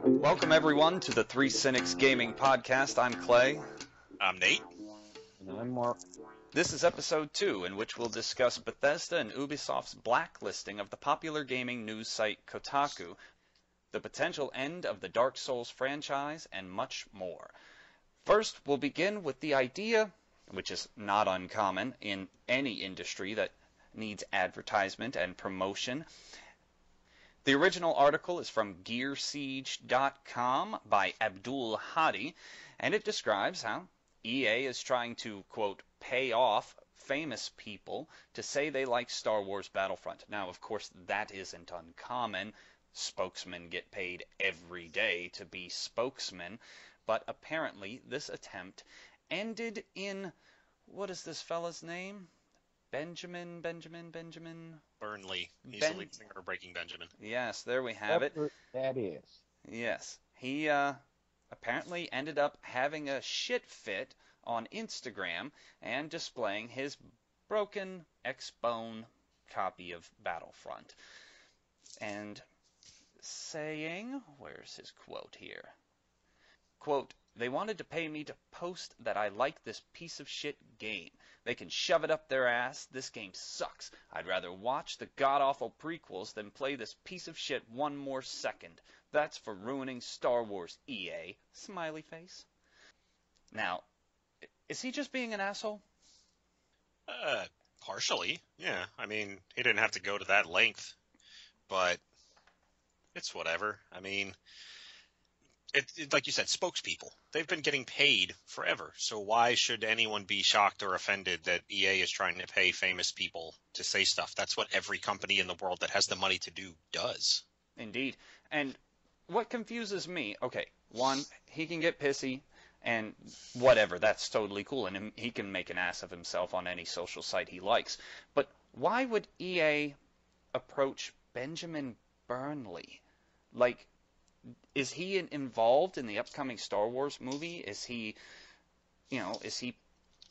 Welcome everyone to the Three Cynics Gaming Podcast. I'm Clay. I'm Nate. And I'm Mark. This is episode 2, in which we'll discuss Bethesda and Ubisoft's blacklisting of the popular gaming news site Kotaku, the potential end of the Dark Souls franchise, and much more. First, we'll begin with the idea, which is not uncommon in any industry that needs advertisement and promotion. The original article is from GearSiege.com by Abdul Hadi, and it describes how EA is trying to, quote, pay off famous people to say they like Star Wars Battlefront. Now, of course, that isn't uncommon. Spokesmen get paid every day to be spokesmen, but apparently this attempt ended in, what is this fella's name? Benjamin? Burnley. He's the lead singer of Breaking Benjamin. Yes, there we have it. That is. Yes. He apparently ended up having a shit fit on Instagram and displaying his broken X-Bone copy of Battlefront. And saying, where's his quote here? Quote, "They wanted to pay me to post that I like this piece of shit game. They can shove it up their ass. This game sucks. I'd rather watch the god-awful prequels than play this piece of shit one more second. That's for ruining Star Wars, EA. Smiley face." Now, is he just being an asshole? Partially, yeah. I mean, he didn't have to go to that length, but it's whatever. I mean, it like you said, spokespeople. They've been getting paid forever, so why should anyone be shocked or offended that EA is trying to pay famous people to say stuff? That's what every company in the world that has the money to do does. Indeed. And what confuses me, okay, one, he can get pissy, and whatever, that's totally cool, and he can make an ass of himself on any social site he likes. But why would EA approach Benjamin Burnley? Like, is he involved in the upcoming Star Wars movie? Is he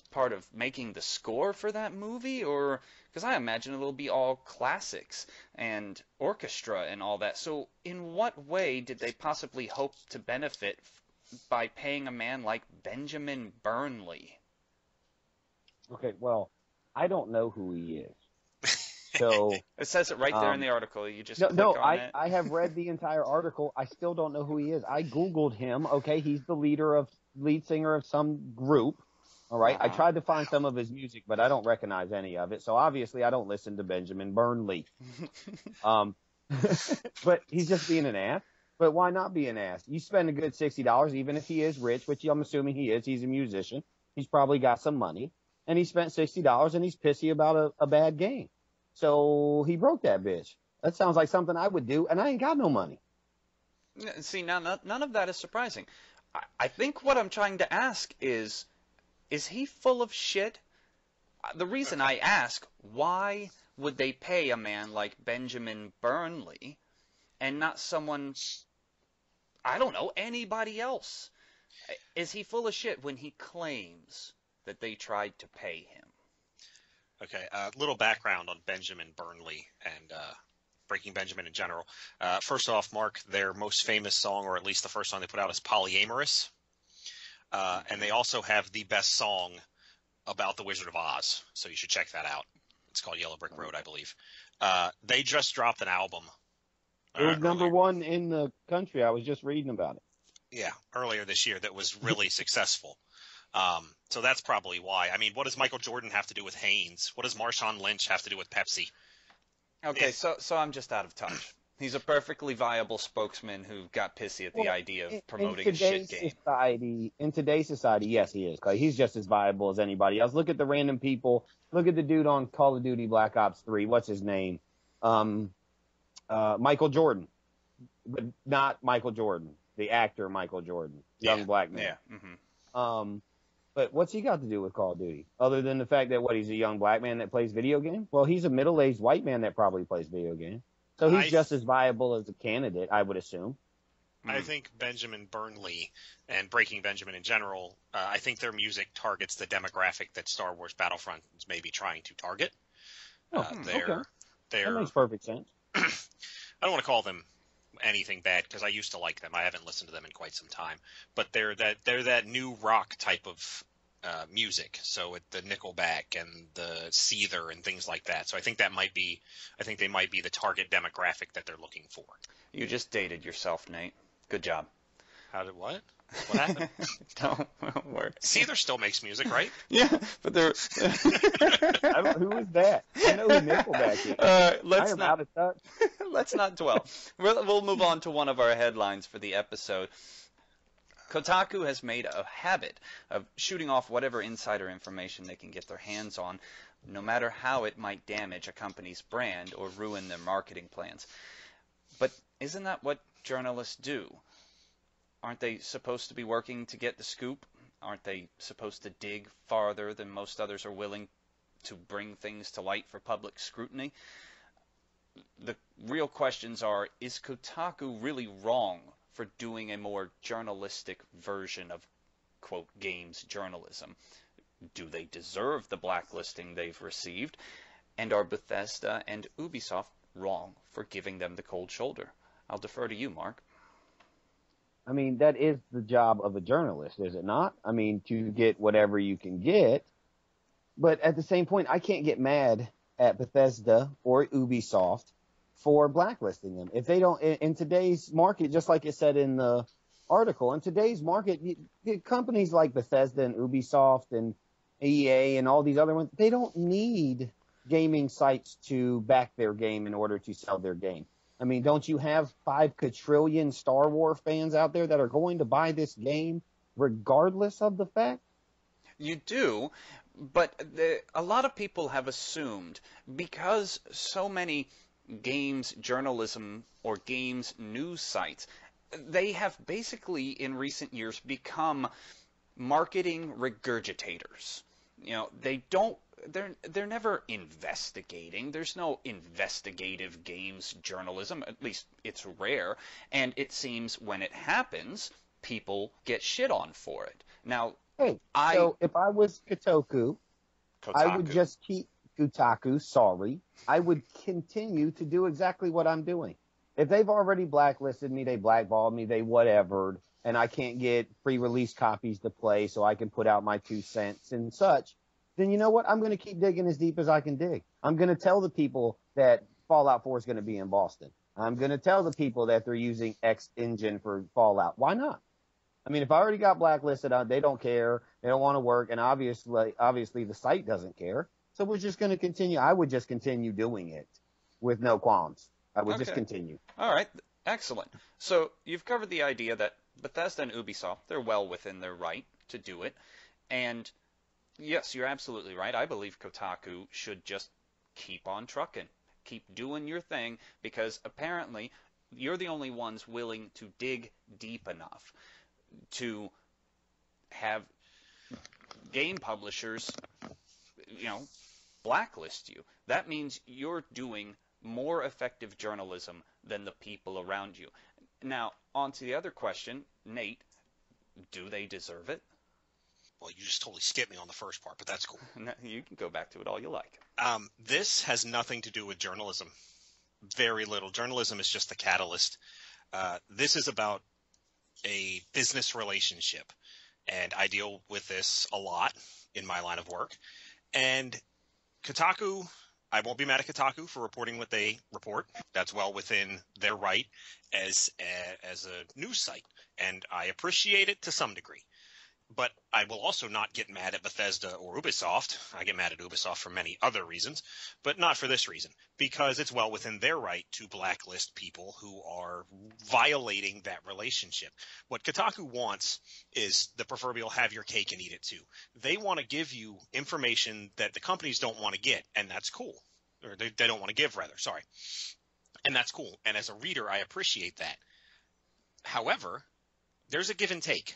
part of making the score for that movie? Or, because I imagine it'll be all classics and orchestra and all that. So in what way did they possibly hope to benefit by paying a man like Benjamin Burnley? Okay, well, I don't know who he is. So it says it right there in the article. You just click no, on it. I have read the entire article. I still don't know who he is. I Googled him. Okay, he's the lead singer of some group. All right. I tried to find some of his music, but I don't recognize any of it. So obviously I don't listen to Benjamin Burnley. But he's just being an ass. But why not be an ass? You spend a good $60, even if he is rich, which I'm assuming he is. He's a musician. He's probably got some money. And he spent $60 and he's pissy about a bad game. So he broke that bitch. That sounds like something I would do, and I ain't got no money. See, now none of that is surprising. I think what I'm trying to ask is he full of shit? The reason I ask, why would they pay a man like Benjamin Burnley and not someone, I don't know, anybody else? Is he full of shit when he claims that they tried to pay him? Okay, a little background on Benjamin Burnley and Breaking Benjamin in general. First off, Mark, their most famous song, or at least the first song they put out, is Polyamorous. And they also have the best song about the Wizard of Oz, so you should check that out. It's called Yellow Brick Road, I believe. They just dropped an album. It was number one in the country. I was just reading about it. Yeah, earlier this year that was really successful. So that's probably why. I mean, what does Michael Jordan have to do with Hanes? What does Marshawn Lynch have to do with Pepsi? Okay, so I'm just out of touch. He's a perfectly viable spokesman who got pissy at the idea of promoting a shit game. In today's society, yes, he is. He's just as viable as anybody else. Look at the random people. Look at the dude on Call of Duty Black Ops 3. What's his name? Michael Jordan. But not Michael Jordan. The actor Michael Jordan. Young black man. Yeah. Mm-hmm. But what's he got to do with Call of Duty? Other than the fact that, he's a young black man that plays video games? Well, he's a middle-aged white man that probably plays video games. So he's just as viable as a candidate, I would assume. I think Benjamin Burnley and Breaking Benjamin in general, I think their music targets the demographic that Star Wars Battlefront is maybe trying to target. Okay. They're That makes perfect sense. I don't want to call them anything bad because I used to like them. I haven't listened to them in quite some time, but they're that new rock type of music. So with the Nickelback and the Seether and things like that. So I think they might be the target demographic that they're looking for. You just dated yourself, Nate. Good job. How did what? What happened? Don't worry. Seether still makes music, right? Yeah, but they're. Who is that? I know who Nickelback is. I am out of touch. Let's not dwell. We'll move on to one of our headlines for the episode. Kotaku has made a habit of shooting off whatever insider information they can get their hands on, no matter how it might damage a company's brand or ruin their marketing plans. But isn't that what journalists do? Aren't they supposed to be working to get the scoop? Aren't they supposed to dig farther than most others are willing to bring things to light for public scrutiny? The real questions are, is Kotaku really wrong for doing a more journalistic version of, quote, games journalism? Do they deserve the blacklisting they've received? And are Bethesda and Ubisoft wrong for giving them the cold shoulder? I'll defer to you, Mark. I mean, that is the job of a journalist, is it not? I mean, to get whatever you can get. But at the same point, I can't get mad at Bethesda or Ubisoft for blacklisting them. If they don't, in today's market, just like it said in the article, in today's market, companies like Bethesda and Ubisoft and EA and all these other ones, they don't need gaming sites to back their game in order to sell their game. I mean, don't you have 5 quadrillion Star Wars fans out there that are going to buy this game regardless of the fact? You do, but a lot of people have assumed, because so many games journalism or games news sites, they have basically in recent years become marketing regurgitators. You know, they're never investigating. There's no investigative games journalism. At least it's rare. And it seems when it happens, people get shit on for it. Now, so if I was Kotaku, I would just keep Kotaku, I would continue to do exactly what I'm doing. If they've already blacklisted me, they blackballed me, they whatevered, and I can't get pre-release copies to play so I can put out my 2 cents and such, then you know what? I'm going to keep digging as deep as I can dig. I'm going to tell the people that Fallout 4 is going to be in Boston. I'm going to tell the people that they're using X engine for Fallout. Why not? I mean, if I already got blacklisted, they don't care. They don't want to work. And obviously the site doesn't care. So we're just going to continue. I would just continue doing it with no qualms. I would just continue. All right. Excellent. So you've covered the idea that Bethesda and Ubisoft, they're well within their right to do it. And yes, you're absolutely right. I believe Kotaku should just keep on trucking. Keep doing your thing, because apparently you're the only ones willing to dig deep enough to have game publishers, blacklist you. That means you're doing more effective journalism than the people around you. Now, on to the other question, Nate, do they deserve it? Well, you just totally skipped me on the first part, but that's cool. You can go back to it all you like. This has nothing to do with journalism. Very little. Journalism is just the catalyst. This is about a business relationship, and I deal with this a lot in my line of work. And Kotaku, I won't be mad at Kotaku for reporting what they report. That's well within their right as a news site, and I appreciate it to some degree. But I will also not get mad at Bethesda or Ubisoft. I get mad at Ubisoft for many other reasons, but not for this reason, because it's well within their right to blacklist people who are violating that relationship. What Kotaku wants is the proverbial have your cake and eat it too. They want to give you information that the companies don't want to get, and that's cool. Or they don't want to give, rather. Sorry. And that's cool. And as a reader, I appreciate that. However, there's a give and take.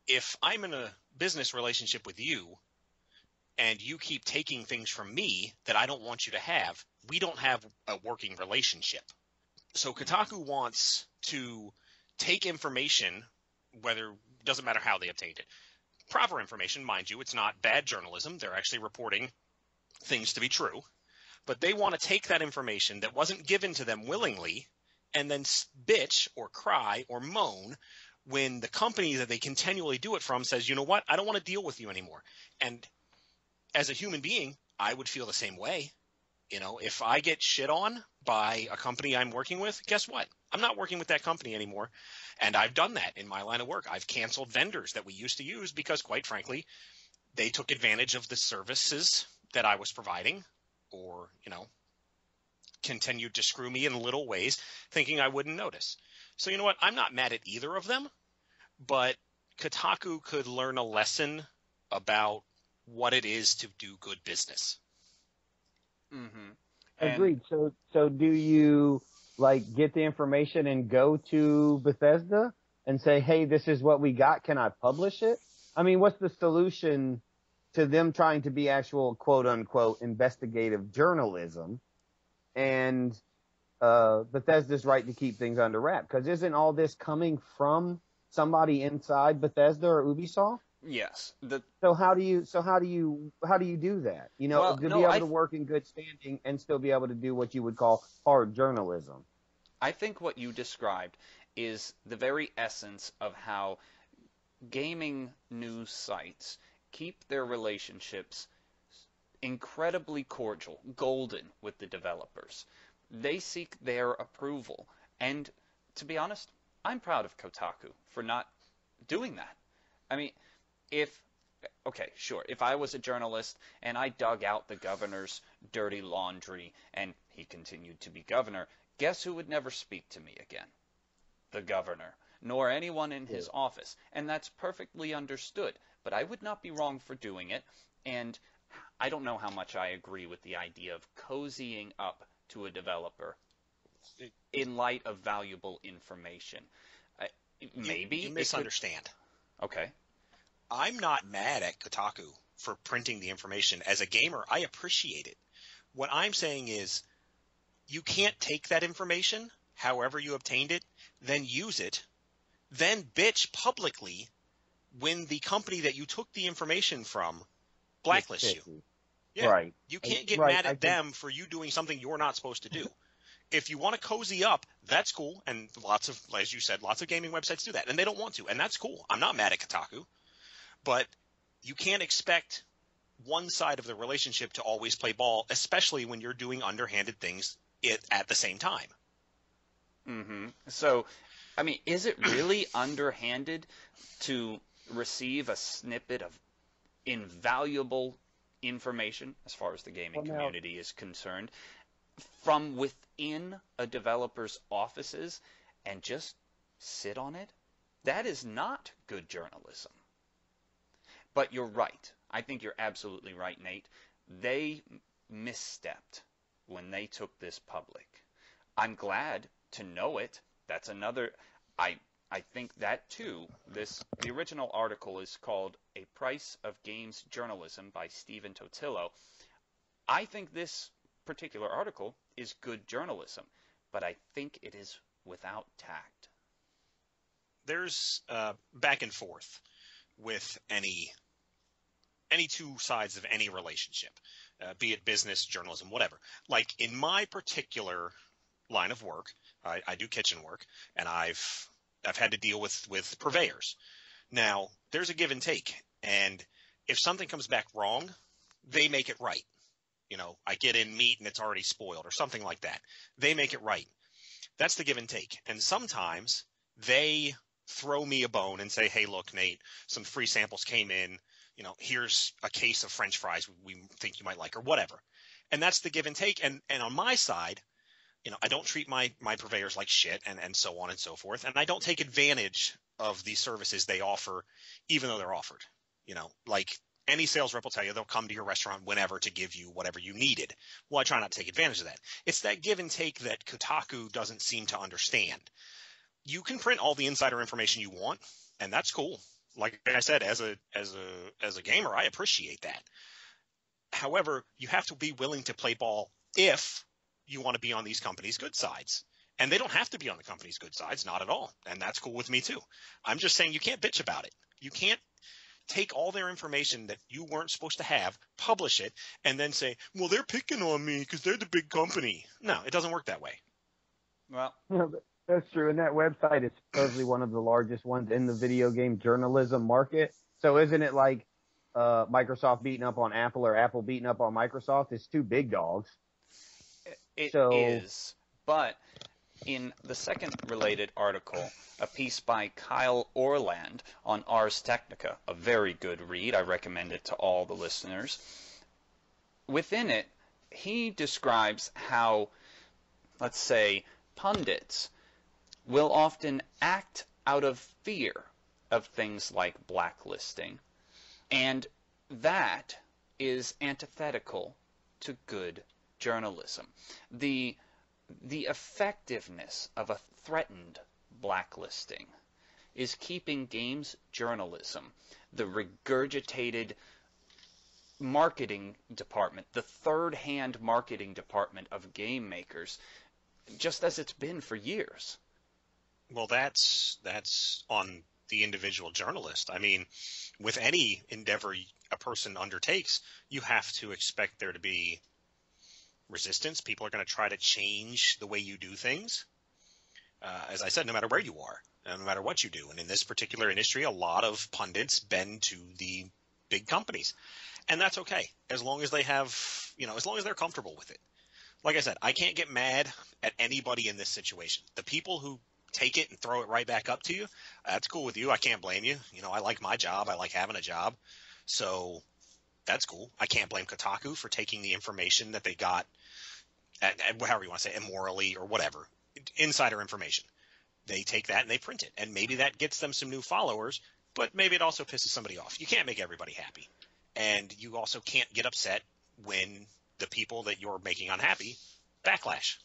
If I'm in a business relationship with you and you keep taking things from me that I don't want you to have, we don't have a working relationship. So Kotaku wants to take information, doesn't matter how they obtained it. Proper information, mind you, it's not bad journalism. They're actually reporting things to be true. But they want to take that information that wasn't given to them willingly and then bitch or cry or moan when the company that they continually do it from says, you know what, I don't want to deal with you anymore. And as a human being, I would feel the same way. If I get shit on by a company I'm working with, guess what? I'm not working with that company anymore. And I've done that in my line of work. I've canceled vendors that we used to use because, quite frankly, they took advantage of the services that I was providing, or, continued to screw me in little ways, thinking I wouldn't notice. So you know what? I'm not mad at either of them, but Kotaku could learn a lesson about what it is to do good business. Mm-hmm. Agreed. So do you get the information and go to Bethesda and say, hey, this is what we got. Can I publish it? I mean, what's the solution to them trying to be actual quote unquote investigative journalism and Bethesda's right to keep things under wrap? Because isn't all this coming from somebody inside Bethesda or Ubisoft? Yes. So how do you do that? To be able to work in good standing and still be able to do what you would call hard journalism. I think what you described is the very essence of how gaming news sites keep their relationships incredibly cordial, golden with the developers. They seek their approval. And to be honest, I'm proud of Kotaku for not doing that. I mean, if I was a journalist and I dug out the governor's dirty laundry and he continued to be governor, guess who would never speak to me again? The governor, nor anyone in his office. And that's perfectly understood. But I would not be wrong for doing it. And I don't know how much I agree with the idea of cozying up to a developer in light of valuable information. Maybe you misunderstand. Okay. I'm not mad at Kotaku for printing the information. As a gamer, I appreciate it. What I'm saying is you can't take that information, however you obtained it, then use it, then bitch publicly when the company that you took the information from blacklists you. Yeah. Right. You can't get mad at them for you doing something you're not supposed to do. If you want to cozy up, that's cool. And as you said, lots of gaming websites do that. And they don't want to. And that's cool. I'm not mad at Kotaku. But you can't expect one side of the relationship to always play ball, especially when you're doing underhanded things at the same time. Mm-hmm. So, I mean, is it really underhanded to receive a snippet of invaluable information, as far as the gaming community is concerned, from within a developer's offices and just sit on it? That is not good journalism. But you're right. I think you're absolutely right, Nate. They misstepped when they took this public. I'm glad to know it. That's another. I think that too. The original article is called "A Price of Games Journalism" by Stephen Totillo. I think this particular article is good journalism, but I think it is without tact. There's back and forth with any two sides of any relationship, be it business, journalism, whatever. Like in my particular line of work, I do kitchen work, and I've had to deal with purveyors. Now, there's a give and take, and if something comes back wrong, they make it right. I get in meat and it's already spoiled or something like that. They make it right. That's the give and take. And sometimes they throw me a bone and say, hey, look, Nate, some free samples came in. Here's a case of French fries we think you might like or whatever. And that's the give and take. And on my side, I don't treat my purveyors like shit and so on and so forth. And I don't take advantage of the services they offer, even though they're offered. Like any sales rep will tell you, they'll come to your restaurant whenever to give you whatever you needed. Well, I try not to take advantage of that. It's that give and take that Kotaku doesn't seem to understand. You can print all the insider information you want, and that's cool. Like I said, as a gamer, I appreciate that. However, you have to be willing to play ball if you want to be on these companies' good sides. And they don't have to be on the company's good sides, not at all. And that's cool with me too. I'm just saying you can't bitch about it. You can't take all their information that you weren't supposed to have, publish it, and then say, well, they're picking on me because they're the big company. No, it doesn't work that way. Well, That's true. And that website is supposedly one of the largest ones in the video game journalism market. So isn't it like Microsoft beating up on Apple or Apple beating up on Microsoft? It's two big dogs. it is. But in the second related article, a piece by Kyle Orland on Ars Technica, a very good read. I recommend it to all the listeners. Within it, he describes how, let's say, pundits will often act out of fear of things like blacklisting, and that is antithetical to good journalism. The effectiveness of a threatened blacklisting is keeping games journalism, the regurgitated marketing department, the third-hand marketing department of game makers, just as it's been for years. Well, that's on the individual journalist. I mean, with any endeavor a person undertakes, you have to expect there to be resistance. People are going to try to change the way you do things. As I said, no matter where you are, no matter what you do. And in this particular industry, a lot of pundits bend to the big companies. And that's okay, as long as they have, as long as they're comfortable with it. Like I said, I can't get mad at anybody in this situation. The people who take it and throw it right back up to you, that's cool with you. I can't blame you. I like my job. I like having a job. So that's cool. I can't blame Kotaku for taking the information that they got, however you want to say, immorally or whatever, insider information. They take that and they print it. And maybe that gets them some new followers, but maybe it also pisses somebody off. You can't make everybody happy. And you also can't get upset when the people that you're making unhappy backlash.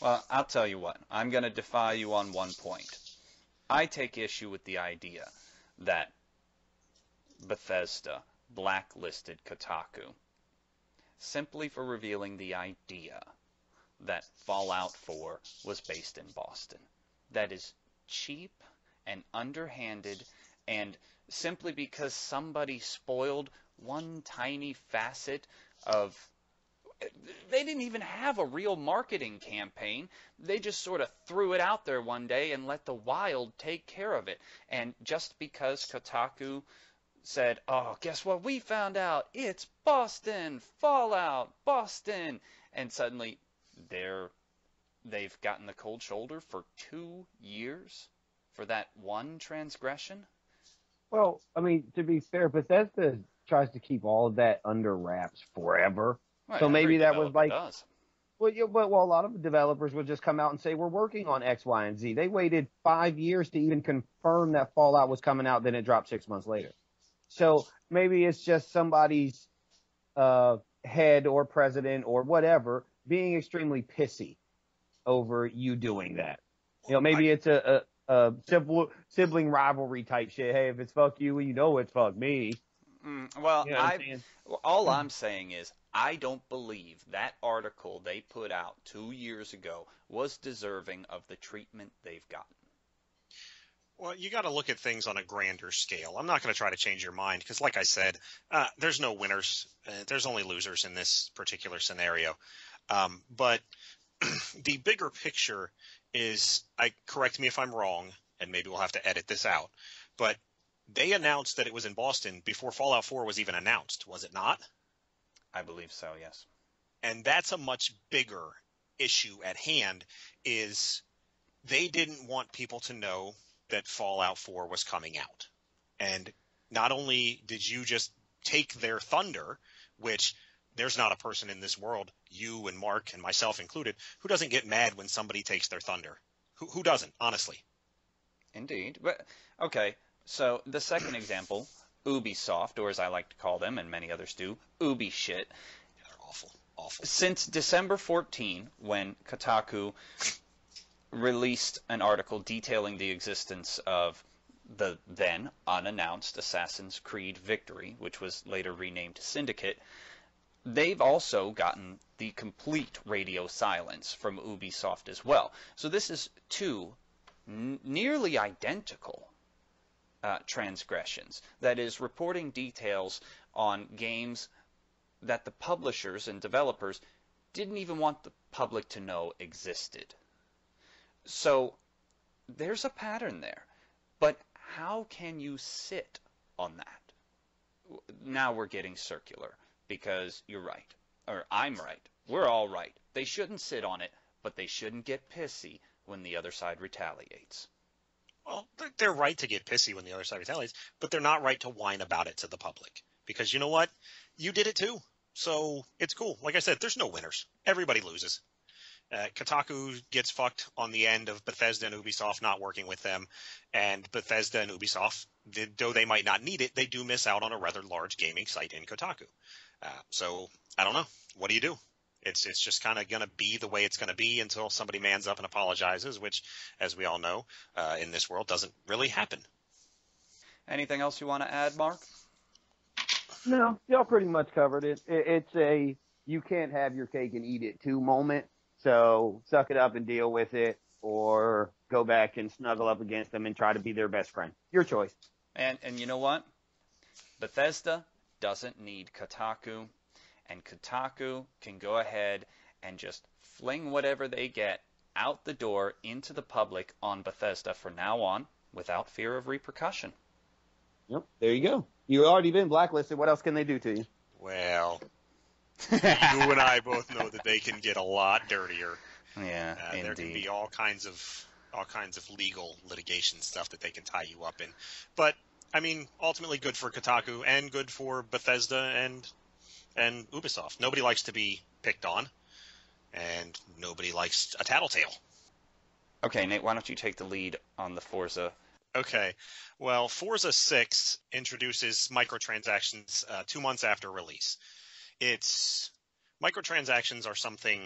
Well, I'll tell you what. I'm going to defy you on one point. I take issue with the idea that Bethesda blacklisted Kotaku simply for revealing the idea that Fallout 4 was based in Boston. That is cheap and underhanded, and simply because somebody spoiled one tiny facet of... They didn't even have a real marketing campaign. They just sort of threw it out there one day and let the wild take care of it. And just because Kotaku said, oh, guess what we found out? It's Boston, Fallout, Boston. And suddenly they've gotten the cold shoulder for 2 years for that one transgression. Well, I mean, to be fair, Bethesda tries to keep all of that under wraps forever. Right, so maybe that was like, does. well, yeah, well, a lot of the developers would just come out and say, we're working on X, Y, and Z. They waited 5 years to even confirm that Fallout was coming out, then it dropped 6 months later. So maybe it's just somebody's head or president or whatever being extremely pissy over you doing that. Maybe it's a simple sibling rivalry type shit. Hey, if it's fuck you, it's fuck me. Well, all I'm saying is I don't believe that article they put out 2 years ago was deserving of the treatment they've gotten. Well, you got to look at things on a grander scale. I'm not going to try to change your mind because, like I said, there's no winners. There's only losers in this particular scenario. But the bigger picture is, correct me if I'm wrong, and maybe we'll have to edit this out, but they announced that it was in Boston before Fallout 4 was even announced, was it not? I believe so, yes. And that's a much bigger issue at hand, is they didn't want people to know that Fallout 4 was coming out. And not only did you just take their thunder, which there's not a person in this world, you and Mark and myself included, who doesn't get mad when somebody takes their thunder. Who doesn't, honestly? Indeed. But okay, so the second example, Ubisoft, or as I like to call them, and many others do, Ubi shit. They're awful. Since December 14, when Kotaku released an article detailing the existence of the then unannounced Assassin's Creed Victory, which was later renamed Syndicate, they've also gotten the complete radio silence from Ubisoft as well. So this is two nearly identical transgressions. That is, reporting details on games that the publishers and developers didn't even want the public to know existed. So there's a pattern there. But how can you sit on that? Now we're getting circular, because you're right. Or I'm right. We're all right. They shouldn't sit on it, but they shouldn't get pissy when the other side retaliates. Well, they're right to get pissy when the other side retaliates, but they're not right to whine about it to the public. Because you know what? You did it too. So it's cool. Like I said, there's no winners. Everybody loses. Kotaku gets fucked on the end of Bethesda and Ubisoft not working with them. And Bethesda and Ubisoft, though they might not need it, they do miss out on a rather large gaming site in Kotaku. So I don't know. What do you do? It's just kind of going to be the way it's going to be until somebody mans up and apologizes, which, as we all know, in this world doesn't really happen. Anything else you want to add, Mark? No, y'all pretty much covered it. It's a you can't have your cake and eat it too moment. So suck it up and deal with it, or go back and snuggle up against them and try to be their best friend. Your choice. And you know what? Bethesda doesn't need Kotaku, and Kotaku can go ahead and just fling whatever they get out the door into the public on Bethesda from now on without fear of repercussion. Yep, there you go. You've already been blacklisted. What else can they do to you? Well, you and I both know that they can get a lot dirtier. Yeah, indeed. There can be all kinds of legal litigation stuff that they can tie you up in. But I mean, ultimately good for Kotaku and good for Bethesda and Ubisoft. Nobody likes to be picked on, and nobody likes a tattletale. Okay, Nate, why don't you take the lead on the Forza? Okay. Well, Forza 6 introduces microtransactions 2 months after release. Microtransactions are something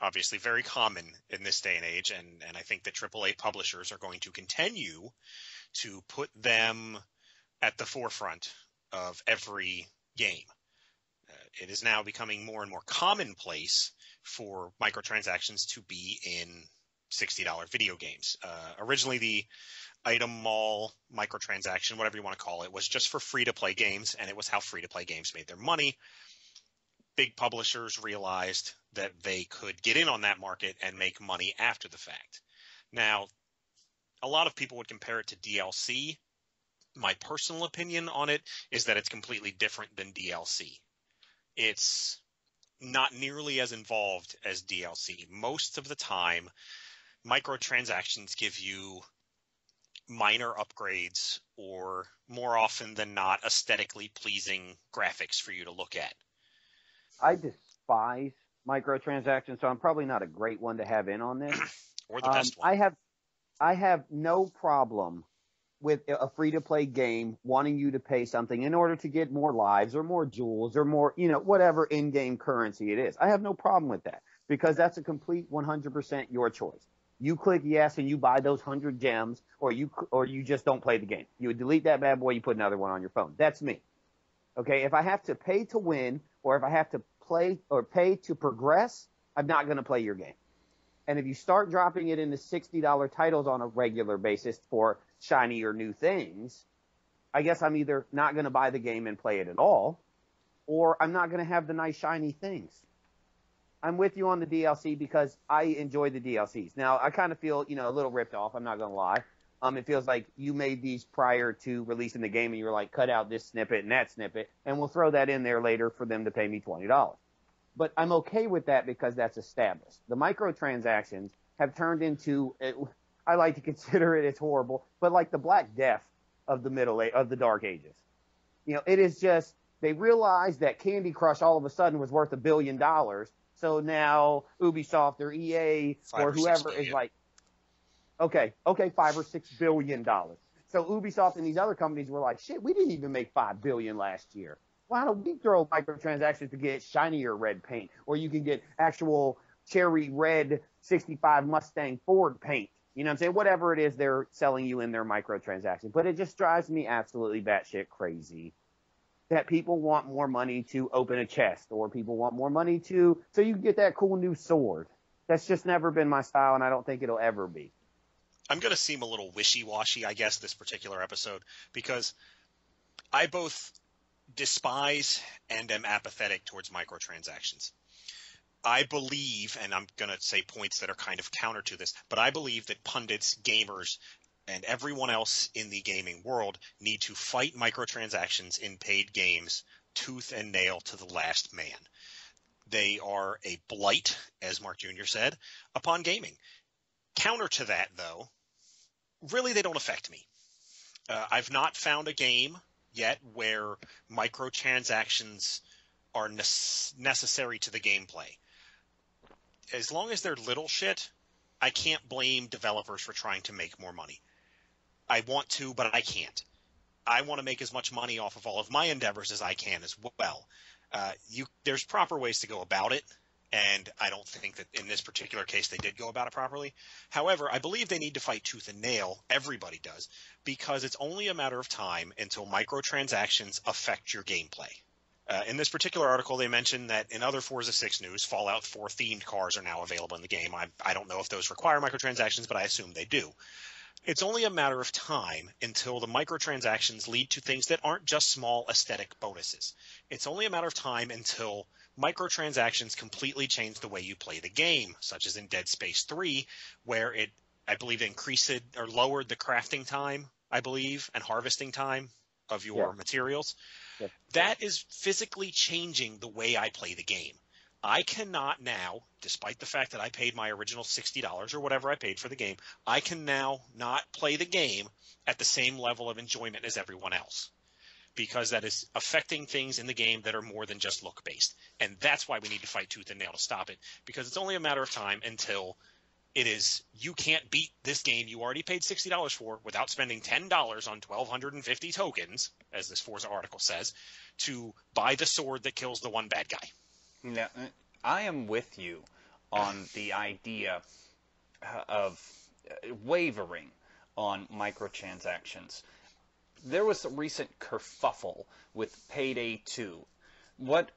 obviously very common in this day and age, and I think that AAA publishers are going to continue to put them at the forefront of every game. It is now becoming more and more commonplace for microtransactions to be in $60 video games. Originally, the item mall microtransaction, whatever you want to call it, was just for free-to-play games, and it was how free-to-play games made their money. Big publishers realized that they could get in on that market and make money after the fact. Now, a lot of people would compare it to DLC. My personal opinion on it is that it's completely different than DLC. It's not nearly as involved as DLC. Most of the time, microtransactions give you minor upgrades or, more often than not, aesthetically pleasing graphics for you to look at. I despise microtransactions, so I'm probably not a great one to have in on this. Or the best one. I have no problem with a free-to-play game wanting you to pay something in order to get more lives or more jewels or more, whatever in-game currency it is. I have no problem with that, because that's a complete 100% your choice. You click yes and you buy those 100 gems, or you just don't play the game. You would delete that bad boy, you put another one on your phone. That's me. Okay, if I have to pay to win, or if I have to play or pay to progress, I'm not going to play your game. And if you start dropping it into $60 titles on a regular basis for shiny or new things, I guess I'm either not going to buy the game and play it at all, or I'm not going to have the nice shiny things. I'm with you on the DLC because I enjoy the DLCs. Now, I kind of feel, a little ripped off. I'm not going to lie. It feels like you made these prior to releasing the game and you were like, cut out this snippet and that snippet, and we'll throw that in there later for them to pay me $20. But I'm okay with that because that's established. The microtransactions have turned into, I like to consider it as horrible, but like the Black Death of the Dark Ages. It is just, they realized that Candy Crush all of a sudden was worth $1 billion. So now Ubisoft or EA or whoever is like, okay, $5 or $6 billion. So Ubisoft and these other companies were like, shit, we didn't even make $5 billion last year. Why don't we throw microtransactions to get shinier red paint, or you can get actual cherry red 65 Mustang Ford paint? You know what I'm saying? Whatever it is they're selling you in their microtransactions. But it just drives me absolutely batshit crazy that people want more money to open a chest, or people want more money so you can get that cool new sword. That's just never been my style, and I don't think it'll ever be. I'm going to seem a little wishy-washy, I guess, this particular episode, because I both despise and am apathetic towards microtransactions. I believe, and I'm going to say points that are kind of counter to this, but I believe that pundits, gamers, and everyone else in the gaming world need to fight microtransactions in paid games tooth and nail to the last man. They are a blight, as Mark Jr. said, upon gaming. Counter to that, though, really they don't affect me. I've not found a game yet where microtransactions are necessary to the gameplay. As long as they're little shit, I can't blame developers for trying to make more money. I want to, but I can't. I want to make as much money off of all of my endeavors as I can as well. There's proper ways to go about it, and I don't think that in this particular case they did go about it properly. However, I believe they need to fight tooth and nail, everybody does, because it's only a matter of time until microtransactions affect your gameplay. In this particular article, they mentioned that in other Forza 6 news, Fallout 4 themed cars are now available in the game. I don't know if those require microtransactions, but I assume they do. It's only a matter of time until the microtransactions lead to things that aren't just small aesthetic bonuses. It's only a matter of time until microtransactions completely change the way you play the game, such as in Dead Space 3, where I believe, increased or lowered the crafting time, I believe, and harvesting time of your materials. Yeah. That is physically changing the way I play the game. I cannot now, despite the fact that I paid my original $60 or whatever I paid for the game, I can now not play the game at the same level of enjoyment as everyone else, because that is affecting things in the game that are more than just look-based. And that's why we need to fight tooth and nail to stop it, because it's only a matter of time until it is you can't beat this game you already paid $60 for without spending $10 on 1,250 tokens, as this Forza article says, to buy the sword that kills the one bad guy. Now, I am with you on the idea of wavering on microtransactions. There was a recent kerfuffle with Payday 2. What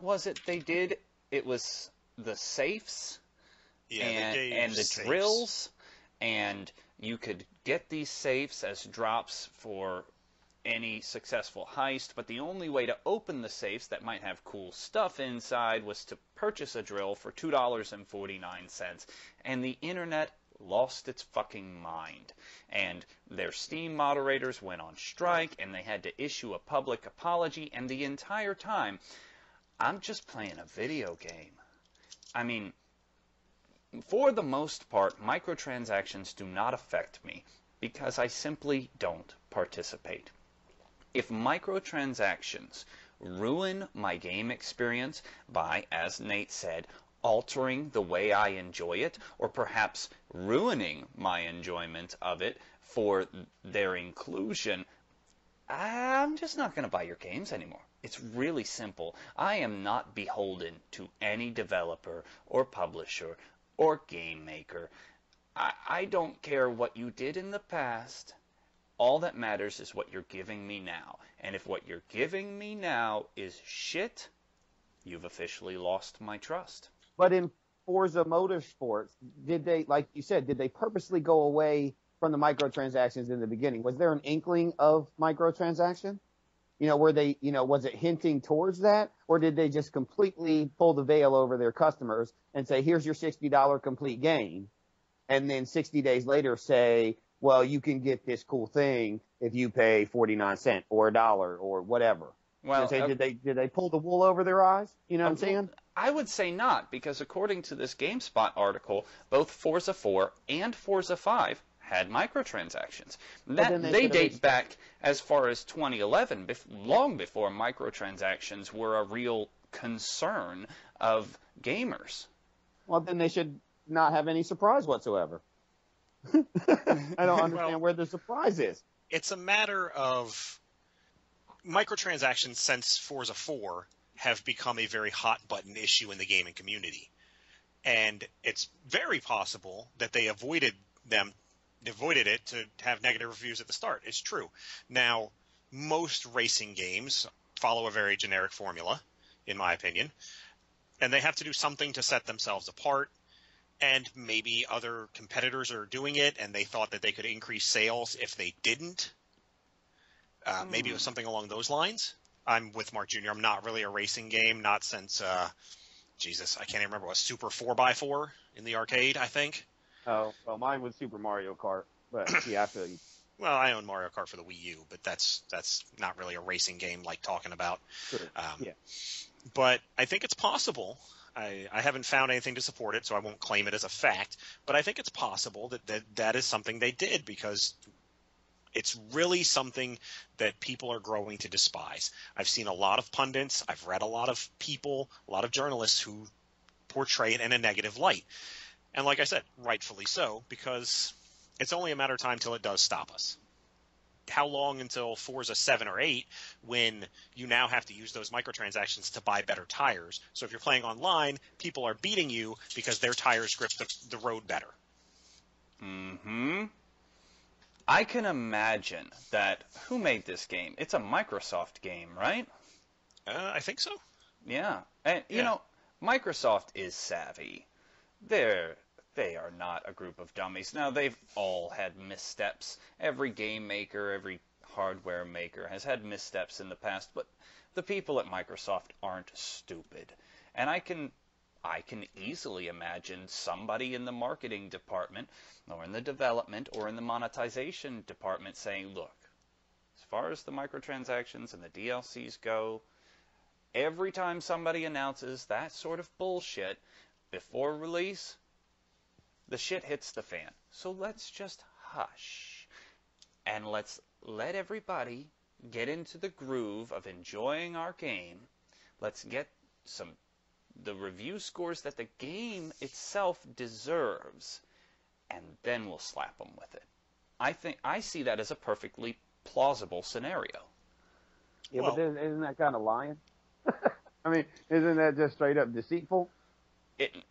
was it they did? It was the safes and the safes. drills, and you could get these safes as drops for any successful heist, but the only way to open the safes that might have cool stuff inside was to purchase a drill for $2.49, and the internet lost its fucking mind, and their Steam moderators went on strike, and they had to issue a public apology, and the entire time, I'm just playing a video game. I mean, for the most part, microtransactions do not affect me, because I simply don't participate. If microtransactions ruin my game experience by, as Nate said, altering the way I enjoy it, or perhaps ruining my enjoyment of it for their inclusion, I'm just not going to buy your games anymore. It's really simple. I am not beholden to any developer or publisher or game maker. I don't care what you did in the past. All that matters is what you're giving me now. And if what you're giving me now is shit, you've officially lost my trust. But in Forza Motorsports, did they, like you said, did they purposely go away from the microtransactions in the beginning? Was there an inkling of microtransaction? Were they, was it hinting towards that? Or did they just completely pull the veil over their customers and say, here's your $60 complete game? And then 60 days later say, well, you can get this cool thing if you pay 49 cents or $1 or whatever. Well, did they pull the wool over their eyes? You know what I'm saying? I would say not, because according to this GameSpot article, both Forza 4 and Forza 5 had microtransactions. They date back as far as 2011, long before microtransactions were a real concern of gamers. Well, then they should not have any surprise whatsoever. I don't understand where the surprise is. It's a matter of microtransactions since Forza 4 have become a very hot button issue in the gaming community. And it's very possible that they avoided it to have negative reviews at the start. It's true. Now, most racing games follow a very generic formula, in my opinion. And they have to do something to set themselves apart. And maybe other competitors are doing it, and they thought that they could increase sales if they didn't. Maybe it was something along those lines. I'm with Mark Jr. I'm not really a racing game, not since, Jesus, I can't even remember what, Super 4x4 in the arcade, I think. Oh, well, mine was Super Mario Kart, but yeah, I feel you. Well, I own Mario Kart for the Wii U, but that's not really a racing game like talking about. True. Yeah. But I think it's possible. I haven't found anything to support it, so I won't claim it as a fact. But I think it's possible that is something they did, because it's really something that people are growing to despise. I've seen a lot of pundits. I've read a lot of people, a lot of journalists who portray it in a negative light. And like I said, rightfully so, because it's only a matter of time till it does stop us. How long until Forza 7 or 8 when you now have to use those microtransactions to buy better tires? So if you're playing online, people are beating you because their tires grip the road better. Mm-hmm. I can imagine that. Who made this game? It's a Microsoft game, right? I think so. Yeah. And, you know, Microsoft is savvy. They are not a group of dummies. Now, they've all had missteps. Every game maker, every hardware maker has had missteps in the past, but the people at Microsoft aren't stupid. And I can easily imagine somebody in the marketing department or in the development or in the monetization department saying, look, as far as the microtransactions and the DLCs go, every time somebody announces that sort of bullshit before release, the shit hits the fan. So let's just hush and let's let everybody get into the groove of enjoying our game. Let's get the review scores that the game itself deserves, and then we'll slap them with it. I see that as a perfectly plausible scenario. Yeah, well, but then, isn't that kind of lying? I mean, isn't that just straight up deceitful?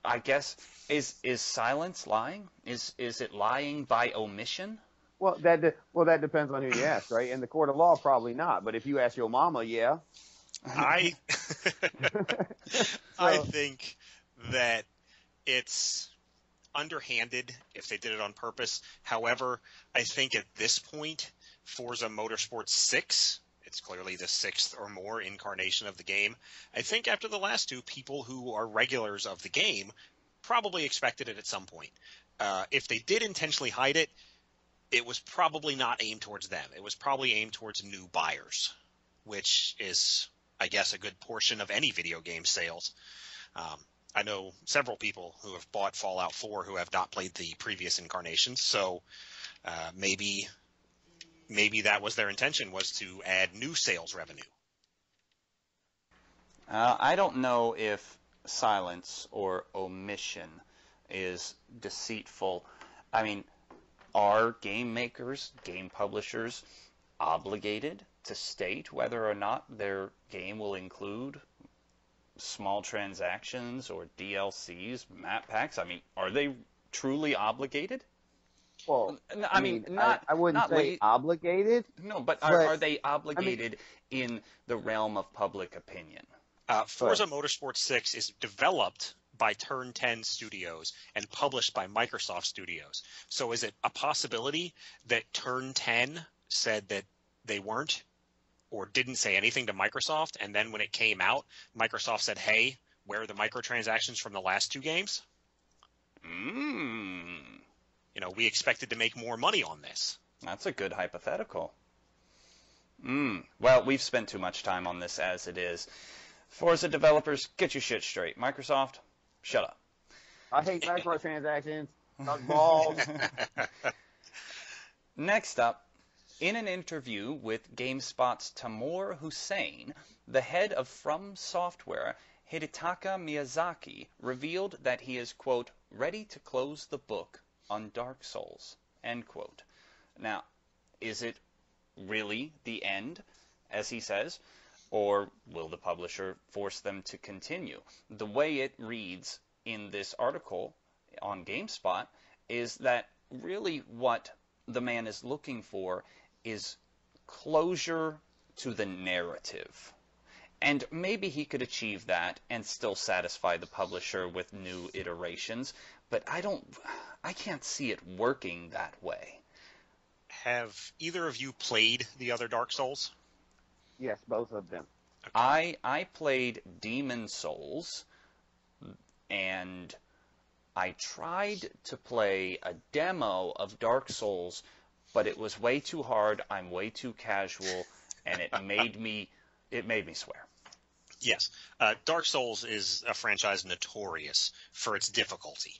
I guess is silence lying? Is it lying by omission? Well, that depends on who you ask, right? In the court of law, probably not. But if you ask your mama, yeah. I think that it's underhanded if they did it on purpose. However, I think at this point, Forza Motorsport 6, it's clearly the 6th or more incarnation of the game. I think after the last two, people who are regulars of the game probably expected it at some point. If they did intentionally hide it, it was probably not aimed towards them. It was probably aimed towards new buyers, which is, I guess, a good portion of any video game sales. I know several people who have bought Fallout 4 who have not played the previous incarnations, so maybe that was their intention, was to add new sales revenue. I don't know if silence or omission is deceitful. I mean, are game makers, game publishers obligated to state whether or not their game will include small transactions or DLCs, map packs? I mean, are they truly obligated? Well, I mean, I wouldn't say obligated. No, but are they obligated in the realm of public opinion? Forza Motorsport 6 is developed by Turn 10 Studios and published by Microsoft Studios. So is it a possibility that Turn 10 said that they weren't or didn't say anything to Microsoft, and then when it came out, Microsoft said, hey, where are the microtransactions from the last two games? You know, we expected to make more money on this. That's a good hypothetical. Well, we've spent too much time on this as it is. Forza developers, get your shit straight. Microsoft, shut up. I hate microtransactions. Suck balls. Next up, in an interview with GameSpot's Tamor Hussein, the head of From Software, Hidetaka Miyazaki, revealed that he is, quote, ready to close the book on Dark Souls, end quote. Now, is it really the end, as he says, or will the publisher force them to continue? The way it reads in this article on GameSpot is that really what the man is looking for is closure to the narrative. And maybe he could achieve that and still satisfy the publisher with new iterations, but I can't see it working that way. Have either of you played the other Dark Souls? Yes, both of them. Okay. I played Demon Souls, and I tried to play a demo of Dark Souls, but it was way too hard. I'm way too casual, and it made me swear. Yes. Dark Souls is a franchise notorious for its difficulty.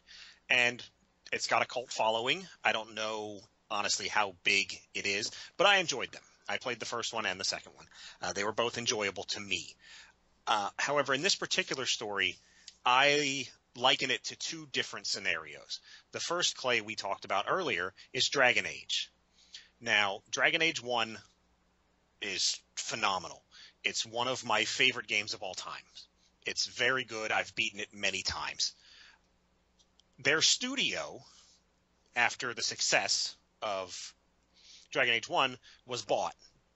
And it's got a cult following. I don't know, honestly, how big it is, but I enjoyed them. I played the first one and the second one. They were both enjoyable to me. However, in this particular story, I liken it to two different scenarios. The first, Clay, we talked about earlier is Dragon Age. Now, Dragon Age 1 is phenomenal. It's one of my favorite games of all time. It's very good. I've beaten it many times. Their studio, after the success of Dragon Age 1, was bought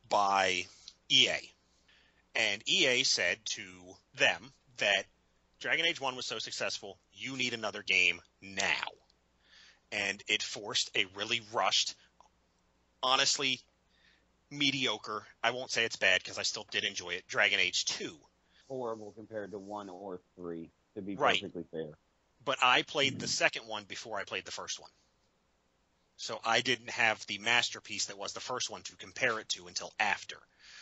by EA. And EA said to them that Dragon Age 1 was so successful, you need another game now. And it forced a really rushed, honestly, mediocre, I won't say it's bad because I still did enjoy it, Dragon Age 2. Horrible compared to 1 or 3, to be Right. perfectly fair. But I played the second one before I played the first one. So I didn't have the masterpiece that was the first one to compare it to until after.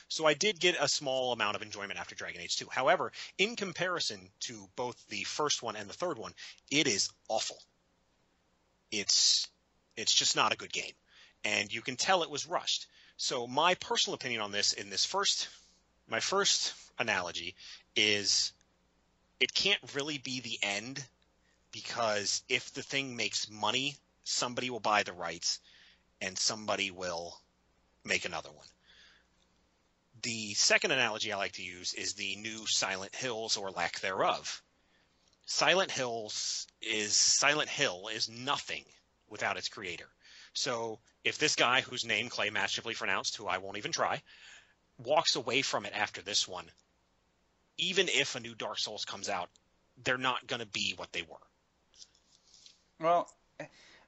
So I did get a small amount of enjoyment after Dragon Age 2. However, in comparison to both the first one and the third one, it is awful. It's just not a good game. And you can tell it was rushed. So my personal opinion on this my first analogy is it can't really be the end, because if the thing makes money, somebody will buy the rights and somebody will make another one. The second analogy I like to use is the new Silent Hills, or lack thereof. Silent Hill is nothing without its creator. So if this guy, whose name Clay masterfully pronounced, who I won't even try, walks away from it after this one, even if a new Dark Souls comes out, they're not going to be what they were. Well,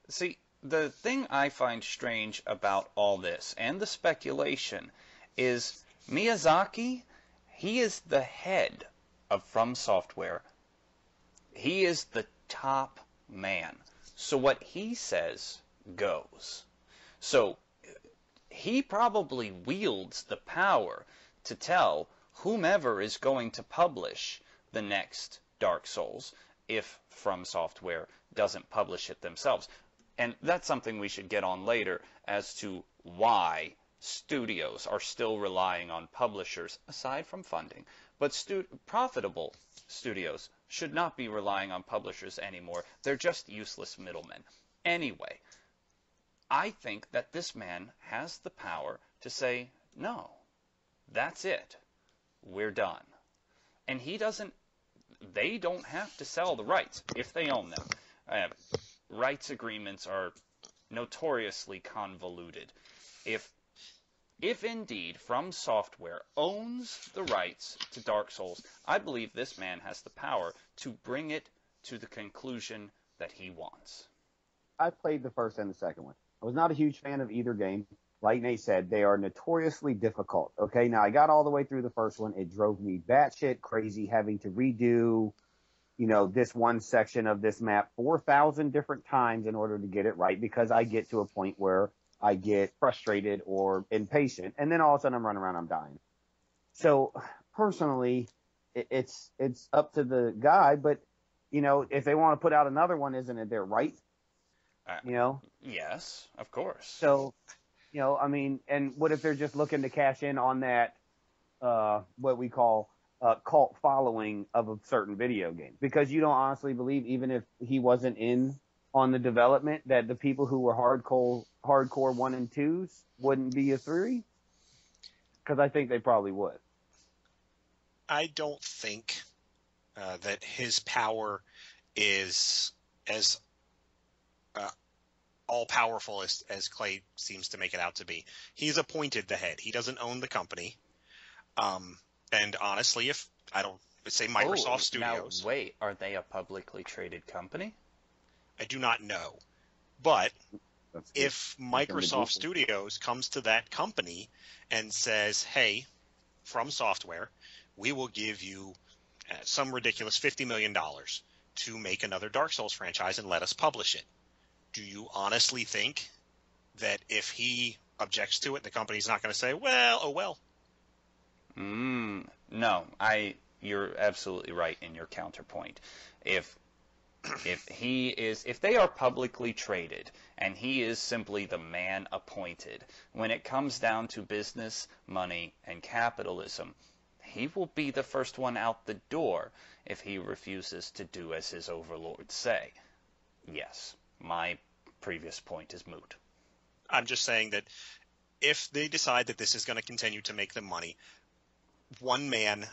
see, the thing I find strange about all this and the speculation is Miyazaki, he is the head of From Software. He is the top man. So what he says goes. So he probably wields the power to tell whomever is going to publish the next Dark Souls if From Software doesn't publish it themselves. And that's something we should get on later as to why studios are still relying on publishers, aside from funding. But profitable studios should not be relying on publishers anymore. They're just useless middlemen. Anyway, I think that this man has the power to say, no, that's it. We're done. And they don't have to sell the rights if they own them. Rights agreements are notoriously convoluted. If indeed From Software owns the rights to Dark Souls, I believe this man has the power to bring it to the conclusion that he wants. I played the first and the second one. I was not a huge fan of either game. Like Nate said, they are notoriously difficult. Okay, now I got all the way through the first one. It drove me batshit crazy having to redo, this one section of this map 4,000 different times in order to get it right, because I get to a point where I get frustrated or impatient, and then all of a sudden I'm running around, I'm dying. So personally, it's up to the guy, but if they want to put out another one, isn't it their right? Yes, of course. So, and what if they're just looking to cash in on that, what we call cult following of a certain video game? Because you don't honestly believe, even if he wasn't in on the development, that the people who were hardcore 1 and 2s wouldn't be a 3? Because I think they probably would. I don't think that his power is as all-powerful as Clay seems to make it out to be. He's appointed the head. He doesn't own the company. And honestly, if I don't say Microsoft Studios, Now, wait, are they a publicly traded company? I do not know. But That's good. if Microsoft Studios comes to that company and says, hey, From Software, we will give you some ridiculous $50 million to make another Dark Souls franchise and let us publish it. Do you honestly think that if he objects to it, the company's not going to say, well, oh well? No, you're absolutely right in your counterpoint. If they are publicly traded and he is simply the man appointed, when it comes down to business, money, and capitalism, he will be the first one out the door if he refuses to do as his overlords say. Yes, my previous point is moot. I'm just saying that if they decide that this is going to continue to make them money, one man,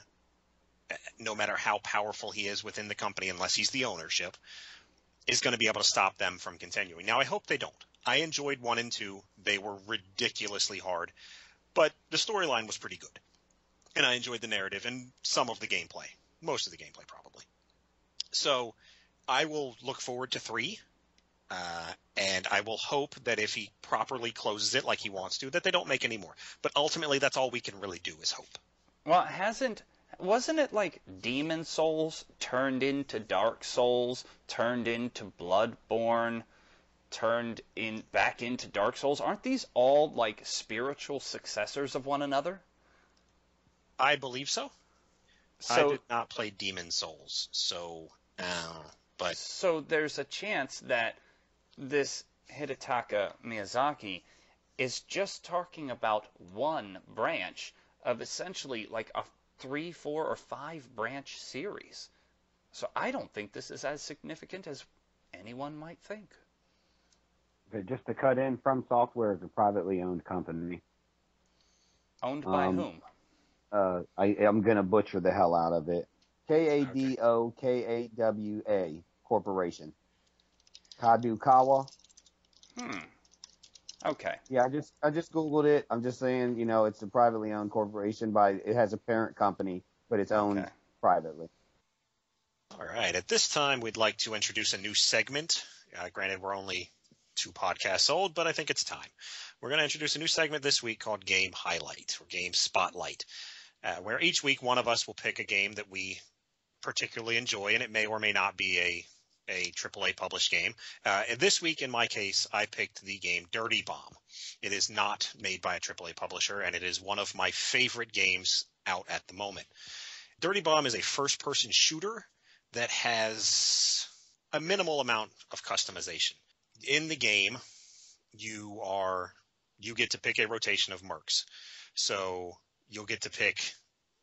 no matter how powerful he is within the company, unless he's the ownership, is going to be able to stop them from continuing. Now, I hope they don't. I enjoyed 1 and 2. They were ridiculously hard, but the storyline was pretty good. And I enjoyed the narrative and some of the gameplay. Most of the gameplay, probably. So I will look forward to 3. And I will hope that if he properly closes it like he wants to, that they don't make any more. But ultimately, that's all we can really do is hope. Well, wasn't it like Demon Souls turned into Dark Souls, turned into Bloodborne, back into Dark Souls? Aren't these all like spiritual successors of one another? I believe so. I did not play Demon Souls, so but so there's a chance that this Hidetaka Miyazaki is just talking about one branch of essentially like a 3, 4, or 5 branch series. So I don't think this is as significant as anyone might think. But just to cut in, From Software is a privately owned company. Owned by whom? I'm going to butcher the hell out of it. Kadokawa Corporation. Kadokawa. Okay. Yeah, I just Googled it. I'm just saying, it's a privately owned corporation it has a parent company, but it's owned privately. All right. At this time, we'd like to introduce a new segment. Granted, we're only 2 podcasts old, but I think it's time. We're going to introduce a new segment this week called Game Highlight or Game Spotlight, where each week one of us will pick a game that we particularly enjoy, and it may or may not be a AAA published game. And this week, in my case, I picked the game Dirty Bomb. It is not made by a AAA publisher, and it is one of my favorite games out at the moment. Dirty Bomb is a first-person shooter that has a minimal amount of customization. In the game, you get to pick a rotation of mercs. So you'll get to pick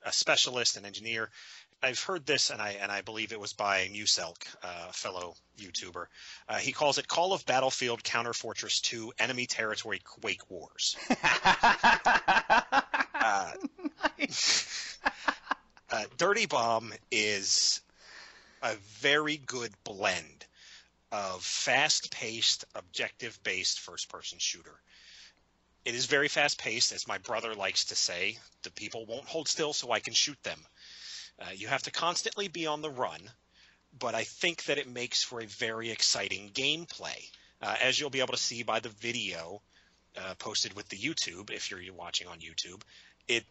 a specialist, an engineer. I've heard this, and I believe it was by Muselk, a fellow YouTuber. He calls it Call of Battlefield Counter Fortress 2 Enemy Territory Quake Wars. Dirty Bomb is a very good blend of fast-paced, objective-based first-person shooter. It is very fast-paced, as my brother likes to say. The people won't hold still so I can shoot them. You have to constantly be on the run, but I think that it makes for a very exciting gameplay. As you'll be able to see by the video posted with the YouTube, if you're watching on YouTube, it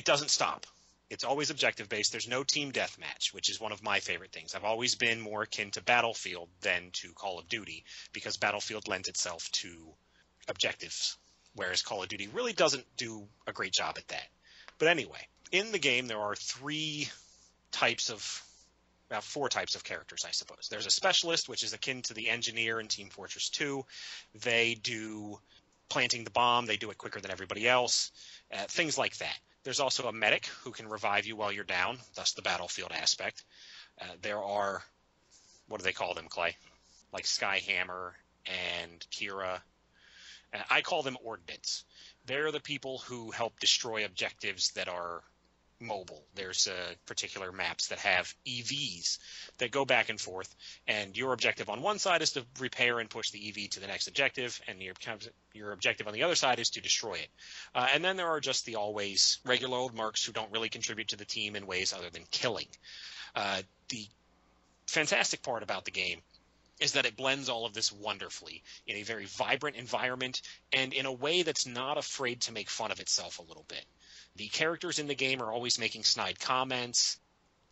doesn't stop. It's always objective-based. There's no team deathmatch, which is one of my favorite things. I've always been more akin to Battlefield than to Call of Duty because Battlefield lends itself to objectives, whereas Call of Duty really doesn't do a great job at that. But anyway, in the game there are 4 types of characters, I suppose. There's a specialist, which is akin to the engineer in Team Fortress 2. They do planting the bomb. They do it quicker than everybody else, things like that. There's also a medic who can revive you while you're down, thus the Battlefield aspect. There are, what do they call them, Clay? Like Skyhammer and Kira. I call them ordnance. They're the people who help destroy objectives that are mobile. There's particular maps that have EVs that go back and forth, and your objective on one side is to repair and push the EV to the next objective, and your objective on the other side is to destroy it. And then there are just the always regular old mercs who don't really contribute to the team in ways other than killing. The fantastic part about the game is that it blends all of this wonderfully in a very vibrant environment and in a way that's not afraid to make fun of itself a little bit. The characters in the game are always making snide comments.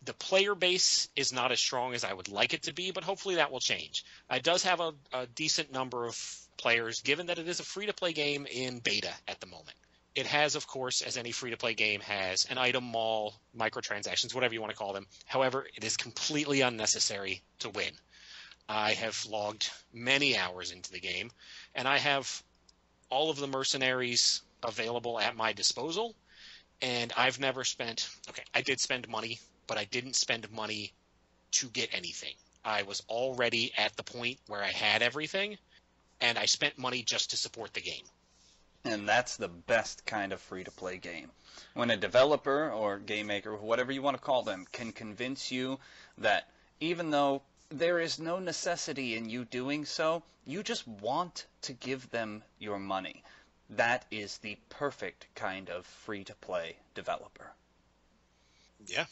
The player base is not as strong as I would like it to be, but hopefully that will change. It does have a decent number of players, given that it is a free-to-play game in beta at the moment. It has, of course, as any free-to-play game has, an item mall, microtransactions, whatever you want to call them. However, it is completely unnecessary to win. I have logged many hours into the game, and I have all of the mercenaries available at my disposal, and I've never spent – okay, I did spend money, but I didn't spend money to get anything. I was already at the point where I had everything, and I spent money just to support the game. And that's the best kind of free-to-play game. When a developer or game maker, whatever you want to call them, can convince you that even though there is no necessity in you doing so, you just want to give them your money. That is the perfect kind of free-to-play developer. Yeah.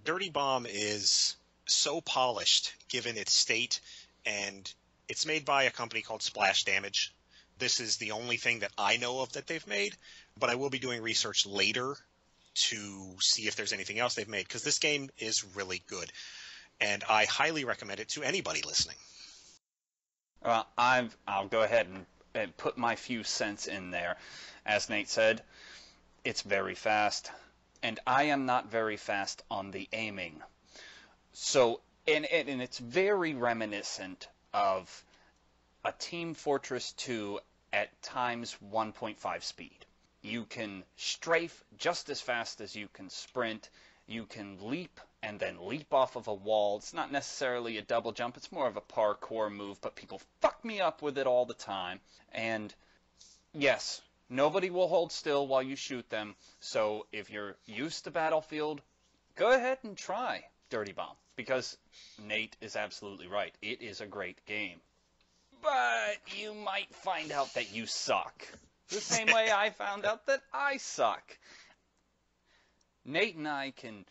Dirty Bomb is so polished, given its state, and it's made by a company called Splash Damage. This is the only thing that I know of that they've made, but I will be doing research later to see if there's anything else they've made, because this game is really good, and I highly recommend it to anybody listening. Well, I'll go ahead and put my few cents in there. As Nate said, it's very fast, and I am not very fast on the aiming. So, and it's very reminiscent of a Team Fortress 2 at times 1.5 speed. You can strafe just as fast as you can sprint. You can leap and then leap off of a wall. It's not necessarily a double jump. It's more of a parkour move, but people fuck me up with it all the time. And yes, nobody will hold still while you shoot them. So if you're used to Battlefield, go ahead and try Dirty Bomb, because Nate is absolutely right. It is a great game. But you might find out that you suck. The same way I found out that I suck. Nate and I can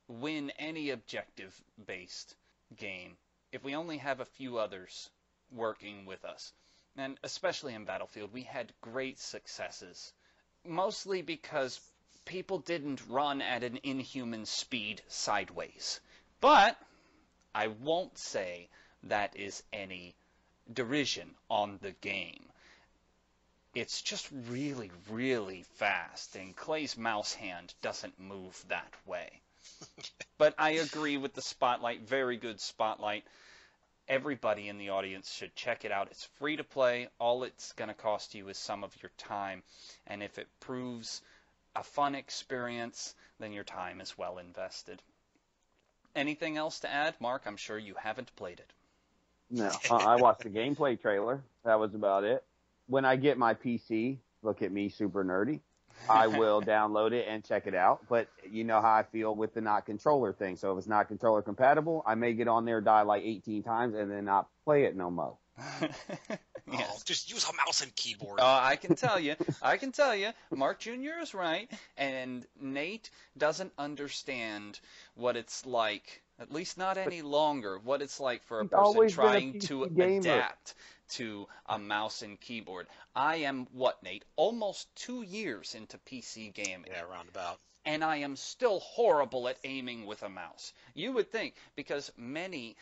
win any objective-based game if we only have a few others working with us. And especially in Battlefield, we had great successes. Mostly because people didn't run at an inhuman speed sideways. But I won't say that is any derision on the game. It's just really, really fast, and Clay's mouse hand doesn't move that way. But I agree with the Spotlight, very good Spotlight. Everybody in the audience should check it out. It's free to play. All it's going to cost you is some of your time, and if it proves a fun experience, then your time is well invested. Anything else to add, Mark? I'm sure you haven't played it. No, I watched the gameplay trailer. That was about it. When I get my PC, look at me, super nerdy, I will download it and check it out. But you know how I feel with the not controller thing. So if it's not controller compatible, I may get on there, die like 18 times, and then not play it no more. Yes. Oh, just use a mouse and keyboard. I can tell you, Mark Jr. is right, and Nate doesn't understand what it's like, at least not any longer, what it's like for a person trying to adapt to a mouse and keyboard. I am, Nate? Almost 2 years into PC gaming. Yeah, roundabout. And I am still horrible at aiming with a mouse. You would think, because many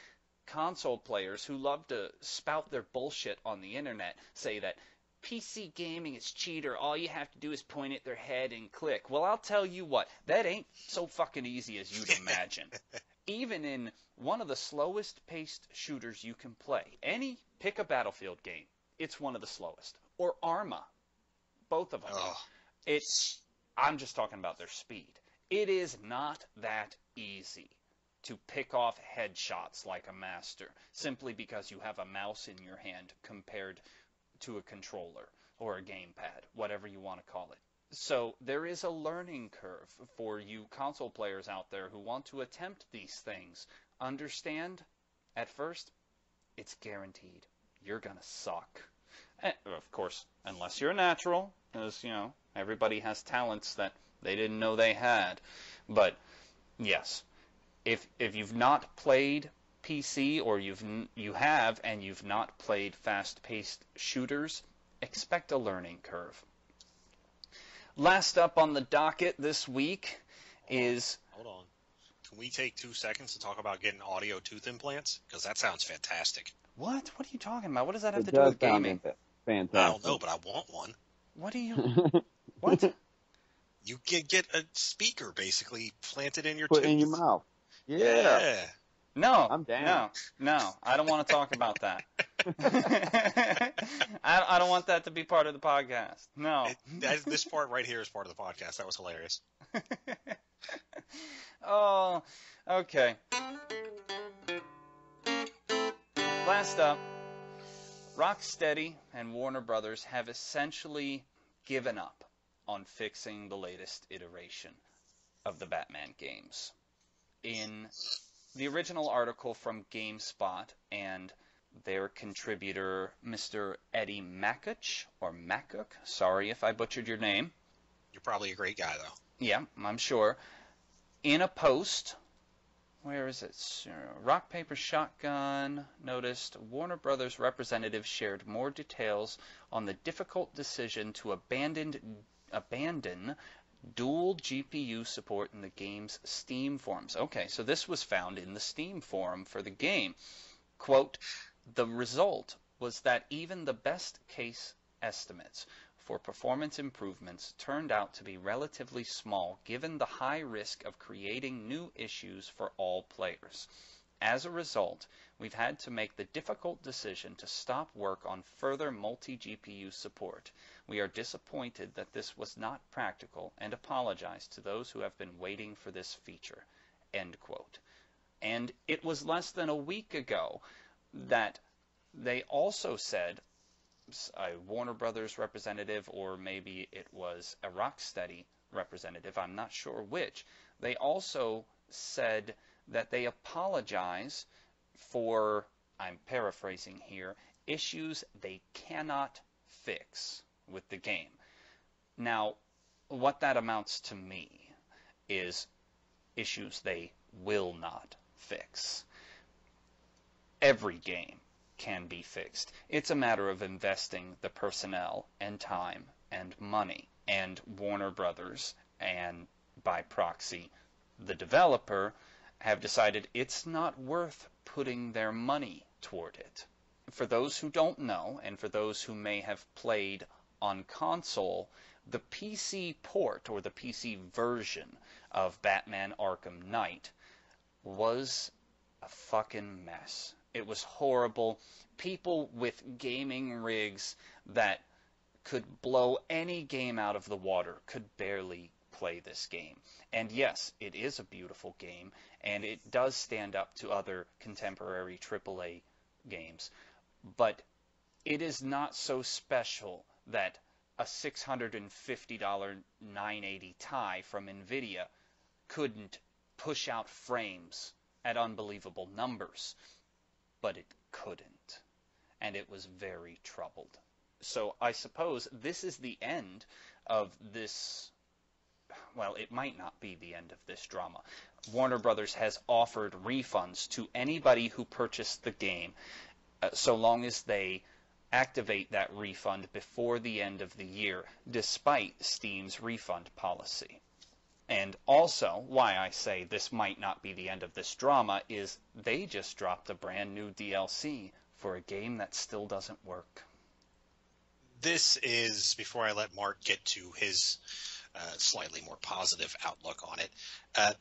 console players who love to spout their bullshit on the internet say that PC gaming is cheater, all you have to do is point at their head and click. Well, I'll tell you what, that ain't so fucking easy as you'd imagine. Even in one of the slowest paced shooters you can play, pick a Battlefield game, it's one of the slowest. Or Arma, both of them. Oh. I'm just talking about their speed. It is not that easy to pick off headshots like a master, simply because you have a mouse in your hand compared to a controller or a gamepad, whatever you want to call it. So there is a learning curve for you console players out there who want to attempt these things. Understand, at first, it's guaranteed. You're gonna suck. Of course, unless you're a natural, because, everybody has talents that they didn't know they had. But yes, if you've not played PC, or you have and you've not played fast-paced shooters, expect a learning curve. Last up on the docket this week is... Hold on. Can we take 2 seconds to talk about getting audio tooth implants? Because that sounds fantastic. What? What are you talking about? What does that have It to do does with sound gaming? fantastic. I don't know, but I want one. What do you... What? You can get a speaker basically planted in your Put tooth. in your mouth. Yeah. Yeah. No. I'm down. No. I don't want to talk about that. I don't want that to be part of the podcast. No. This part right here is part of the podcast. That was hilarious. Oh, okay. Last up, Rocksteady and Warner Brothers have essentially given up on fixing the latest iteration of the Batman games. In the original article from GameSpot and their contributor, Mr. Eddie Makuch, or Makuk, sorry if I butchered your name. You're probably a great guy, though. Yeah, I'm sure. In a post, where is it? Rock, Paper, Shotgun noticed Warner Brothers representatives shared more details on the difficult decision to abandon dual GPU support in the game's Steam forums. Okay, so this was found in the Steam forum for the game. Quote, the result was that even the best case estimates for performance improvements turned out to be relatively small given the high risk of creating new issues for all players. As a result, we've had to make the difficult decision to stop work on further multi-GPU support. We are disappointed that this was not practical and apologize to those who have been waiting for this feature. End quote. And it was less than a week ago that they also said, a Warner Brothers representative, or maybe it was a Rocksteady representative, I'm not sure which, they also said that they apologize for, I'm paraphrasing here, issues they cannot fix with the game. Now, what that amounts to me is issues they will not fix. Every game can be fixed. It's a matter of investing the personnel and time and money. And Warner Brothers, and by proxy the developer, have decided it's not worth putting their money toward it. For those who don't know, and for those who may have played on console, the PC port, or the PC version of Batman Arkham Knight, was a fucking mess. It was horrible. People with gaming rigs that could blow any game out of the water could barely play this game. And yes, it is a beautiful game, and it does stand up to other contemporary AAA games. But it is not so special that a $650 980 Ti from NVIDIA couldn't push out frames at unbelievable numbers. But it couldn't, and it was very troubled. So I suppose this is the end of this. Well, it might not be the end of this drama. Warner Brothers has offered refunds to anybody who purchased the game, so long as they activate that refund before the end of the year, despite Steam's refund policy. And also, why I say this might not be the end of this drama is they just dropped a brand new DLC for a game that still doesn't work. This is, before I let Mark get to his slightly more positive outlook on it,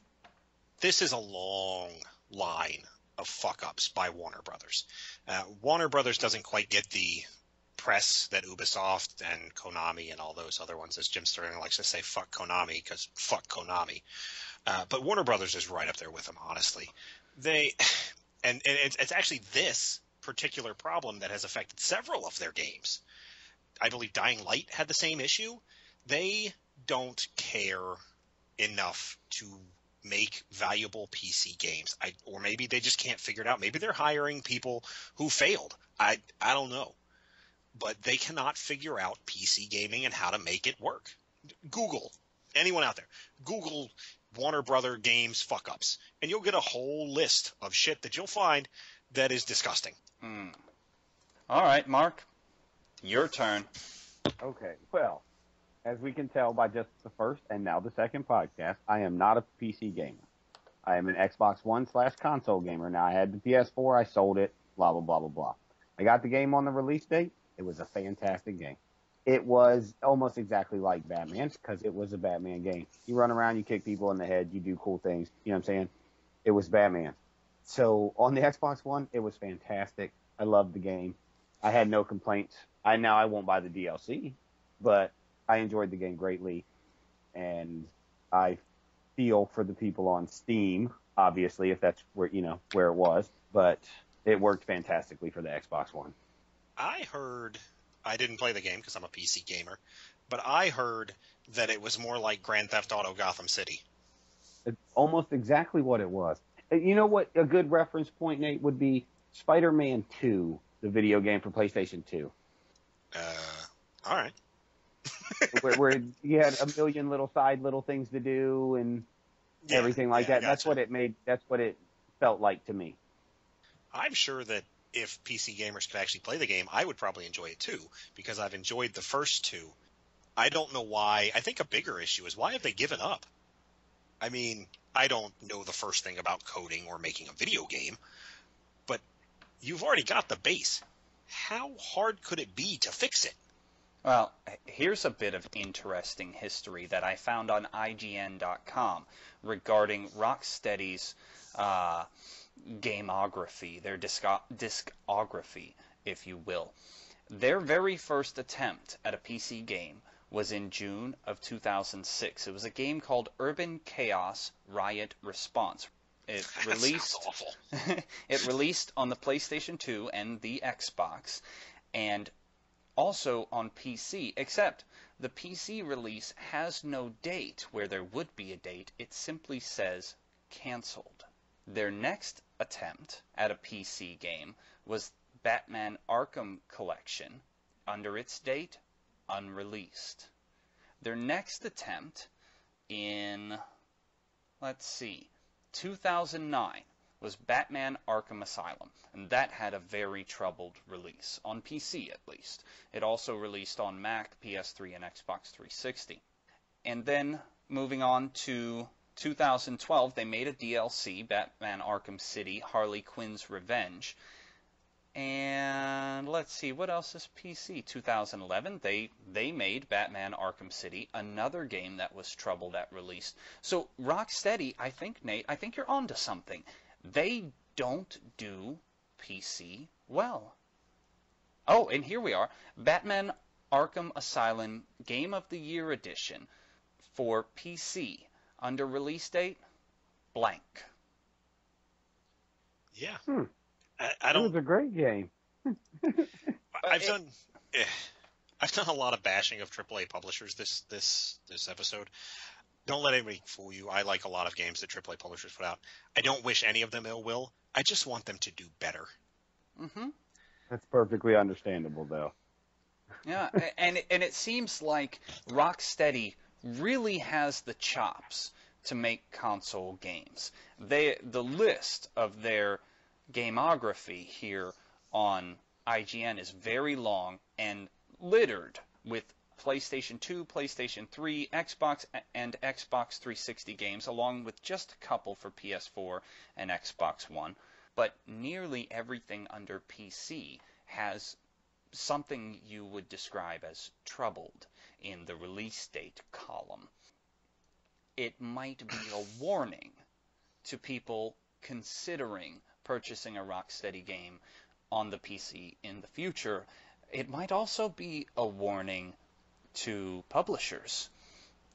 this is a long line of fuck-ups by Warner Brothers. Warner Brothers doesn't quite get the press that Ubisoft and Konami and all those other ones, as Jim Sterling likes to say, fuck Konami, because fuck Konami. But Warner Brothers is right up there with them, honestly. And it's actually this particular problem that has affected several of their games. I believe Dying Light had the same issue. They don't care enough to make valuable PC games. Or maybe they just can't figure it out. Maybe they're hiring people who failed. I don't know. But they cannot figure out PC gaming and how to make it work. Google, anyone out there, Google Warner Brother games fuck-ups, and you'll get a whole list of shit that you'll find that is disgusting. All right, Mark, your turn. Okay, well, as we can tell by just the first and now the second podcast, I am not a PC gamer. I am an Xbox One/console gamer. Now, I had the PS4, I sold it, blah, blah, blah, blah, blah. I got the game on the release date. It was a fantastic game. It was almost exactly like Batman because it was a Batman game. You run around, you kick people in the head, you do cool things. You know what I'm saying? It was Batman. So on the Xbox One, it was fantastic. I loved the game. I had no complaints. I won't buy the DLC, but I enjoyed the game greatly. And I feel for the people on Steam, obviously, if that's where it was. But it worked fantastically for the Xbox One. I didn't play the game because I'm a PC gamer, but I heard that it was more like Grand Theft Auto Gotham City. It's almost exactly what it was. You know what a good reference point, Nate, would be? Spider-Man 2, the video game for PlayStation 2. All right. where you had a million little things to do and everything like that. That's what it made. That's what it felt like to me. I'm sure that if PC gamers could actually play the game, I would probably enjoy it too, because I've enjoyed the first two. I don't know why. I think a bigger issue is why have they given up? I mean, I don't know the first thing about coding or making a video game, but you've already got the base. How hard could it be to fix it? Well, here's a bit of interesting history that I found on IGN.com regarding Rocksteady's gameography, their discography, if you will. Their very first attempt at a PC game was in June of 2006. It was a game called Urban Chaos Riot Response. It released it released on the PlayStation 2 and the Xbox, and also on PC, except the PC release has no date where there would be a date. It simply says canceled. Their next attempt at a PC game was Batman Arkham Collection, under its date, unreleased. Their next attempt in, 2009 was Batman Arkham Asylum, and that had a very troubled release, on PC at least. It also released on Mac, PS3, and Xbox 360. And then, moving on to 2012, they made a DLC, Batman Arkham City, Harley Quinn's Revenge. And let's see, what else is PC? 2011, they made Batman Arkham City, another game that was troubled at release. So Rocksteady, I think, Nate, I think you're onto something. They don't do PC well. Oh, and here we are. Batman Arkham Asylum Game of the Year Edition for PC. Under release date, blank. Yeah. I don't. It was a great game. I've done a lot of bashing of AAA publishers this episode. Don't let anybody fool you. I like a lot of games that AAA publishers put out. I don't wish any of them ill will. I just want them to do better. Mm-hmm. That's perfectly understandable, though. Yeah, and it seems like Rocksteady really has the chops to make console games. The list of their gameography here on IGN is very long and littered with PlayStation 2, PlayStation 3, Xbox, and Xbox 360 games, along with just a couple for PS4 and Xbox One. But nearly everything under PC has something you would describe as troubled in the release date column. It might be a warning to people considering purchasing a Rocksteady game on the PC in the future. It might also be a warning to publishers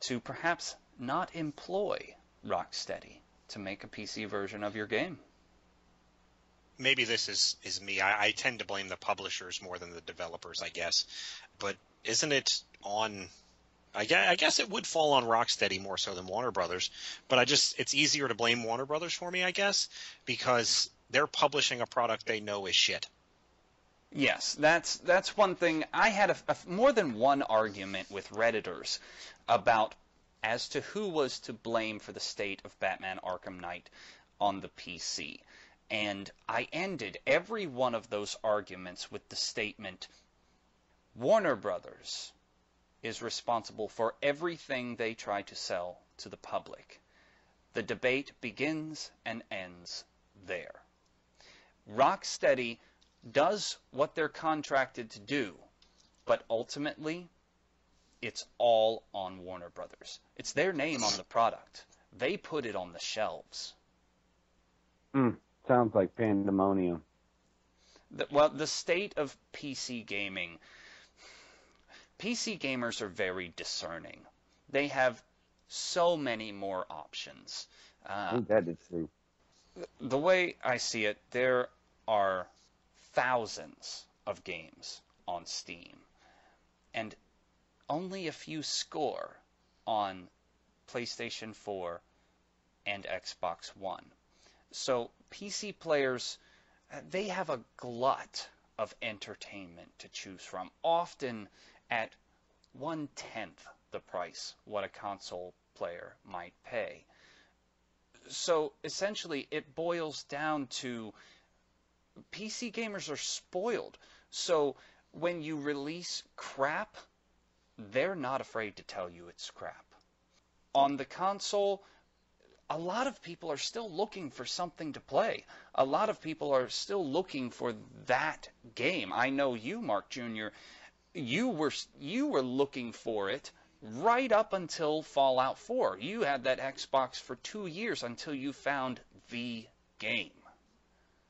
to perhaps not employ Rocksteady to make a PC version of your game. Maybe this is me. I tend to blame the publishers more than the developers, I guess. But isn't it on I guess it would fall on Rocksteady more so than Warner Brothers, but it's easier to blame Warner Brothers for me, I guess, because they're publishing a product they know is shit. Yes, that's one thing. I had more than one argument with Redditors about as to who was to blame for the state of Batman Arkham Knight on the PC. And I ended every one of those arguments with the statement, Warner Brothers is responsible for everything they try to sell to the public. The debate begins and ends there. Rocksteady does what they're contracted to do, but ultimately, it's all on Warner Brothers. It's their name on the product. They put it on the shelves. Sounds like pandemonium. The state of PC gaming. PC gamers are very discerning. They have so many more options. I think that is true. The way I see it, there are thousands of games on Steam, and only a few score on PlayStation 4 and Xbox One. So PC players, they have a glut of entertainment to choose from, often at 1/10 the price what a console player might pay. So essentially it boils down to PC gamers are spoiled. So when you release crap, they're not afraid to tell you it's crap. On the console, a lot of people are still looking for something to play. A lot of people are still looking for that game. I know you, Mark Jr., you were looking for it right up until Fallout 4. You had that Xbox for 2 years until you found the game.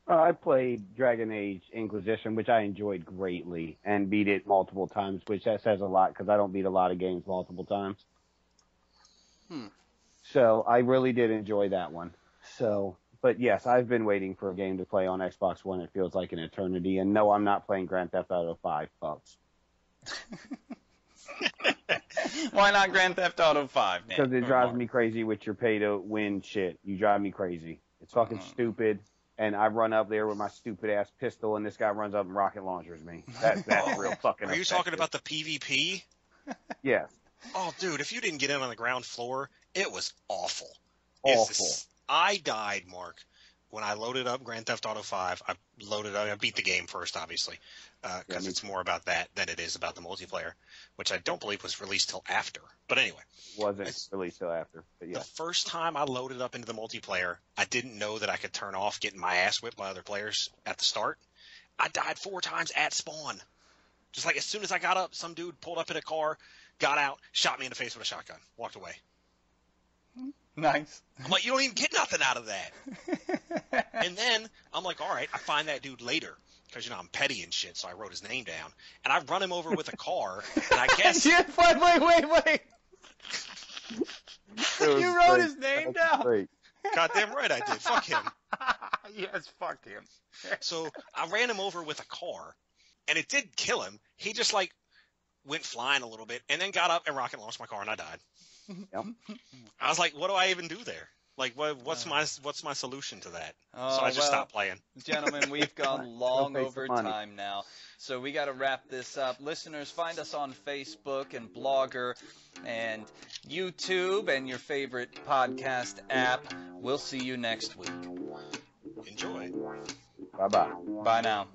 I played Dragon Age Inquisition, which I enjoyed greatly, and beat it multiple times, which that says a lot because I don't beat a lot of games multiple times. So I really did enjoy that one. So, but yes, I've been waiting for a game to play on Xbox One. It feels like an eternity. And no, I'm not playing Grand Theft Auto 5, folks. Why not Grand Theft Auto 5, Nick? Because it drives me crazy with your pay-to-win shit. You drive me crazy. It's fucking stupid. And I run up there with my stupid-ass pistol, and this guy runs up and rocket launchers me. That's real fucking Are you effective. talking about the PvP? Yes. Oh, dude, if you didn't get in on the ground floor, it was awful. Awful. I died, Mark, when I loaded up Grand Theft Auto 5. I beat the game first, obviously, because it's more about that than it is about the multiplayer, which I don't believe was released till after. But anyway. Wasn't released till after, but yeah. The first time I loaded up into the multiplayer, I didn't know that I could turn off getting my ass whipped by other players at the start. I died 4 times at spawn. Just like as soon as I got up, some dude pulled up in a car, got out, shot me in the face with a shotgun, walked away. Nice. I'm like, you don't even get nothing out of that. And then I'm like, all right, I find that dude later because, I'm petty and shit, so I wrote his name down. And I run him over with a car, and I guess... Wait. You wrote great. his name down? Great. Goddamn right I did. Fuck him. Yes, fuck him. So I ran him over with a car, and it did kill him. He just, went flying a little bit, and then got up and rocket launched my car, and I died. Yep. I was like, what do I even do there? Like, what's my solution to that? Oh, so I just stopped playing. Gentlemen, we've gone long pay over some money. time now, so we got to wrap this up. Listeners, find us on Facebook and Blogger and YouTube and your favorite podcast app. We'll see you next week. Enjoy. Bye-bye. Bye now.